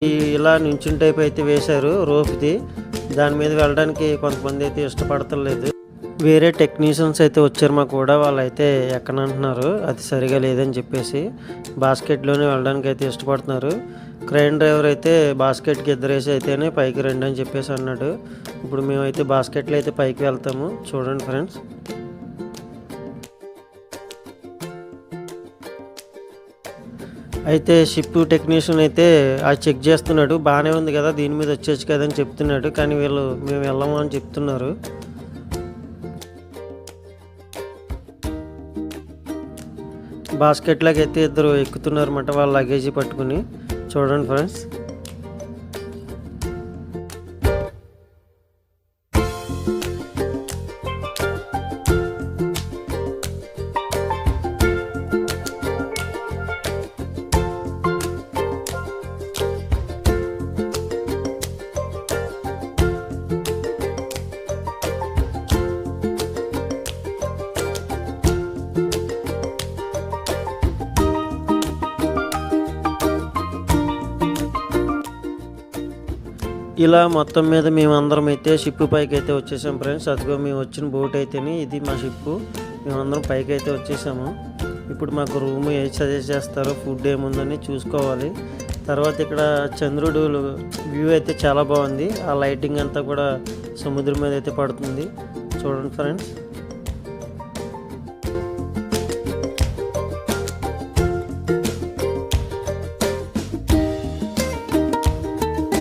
ఇలా నించుని టైప్ అయితే వేశారు రోప్ది. దాని మీద వెళ్ళడానికి కొంతమంది అయితే ఇష్టపడతలేదు. వేరే టెక్నీషియన్స్ అయితే వచ్చారు మాకు కూడా, వాళ్ళైతే ఎక్కనంటున్నారు అది సరిగా లేదని చెప్పేసి. బాస్కెట్లోనే వెళ్ళడానికి అయితే ఇష్టపడుతున్నారు. క్రైన్ డ్రైవర్ అయితే బాస్కెట్కి ఇద్దరేసి అయితేనే పైకి రండి అని చెప్పేసి అన్నాడు. ఇప్పుడు మేమైతే బాస్కెట్లో అయితే పైకి వెళ్తాము. చూడండి ఫ్రెండ్స్. అయితే షిప్ టెక్నీషియన్ అయితే అది చెక్ చేస్తున్నాడు. బాగానే ఉంది కదా, దీని మీద వచ్చేచ్చు కదా అని చెప్తున్నాడు. కానీ వీళ్ళు మేము వెళ్ళము అని చెప్తున్నారు. బాస్కెట్లోకి అయితే ఇద్దరు ఎక్కుతున్నారు అన్నమాట వాళ్ళ లగేజీ పట్టుకుని. చూడండి ఫ్రెండ్స్. ఇలా మొత్తం మీద మేమందరం అయితే షిప్ పైకి అయితే వచ్చేసాం ఫ్రెండ్స్. అదిగో మేము వచ్చిన బోట్ అయితేనే ఇది మా షిప్పు. మేమందరం పైకి అయితే వచ్చేసాము. ఇప్పుడు మాకు రూమ్ ఏ సజెస్ట్ చేస్తారో, ఫుడ్ ఏముందని చూసుకోవాలి. తర్వాత ఇక్కడ చంద్రుడు వ్యూ అయితే చాలా బాగుంది. ఆ లైటింగ్ అంతా కూడా సముద్రం మీద అయితే పడుతుంది. చూడండి ఫ్రెండ్స్.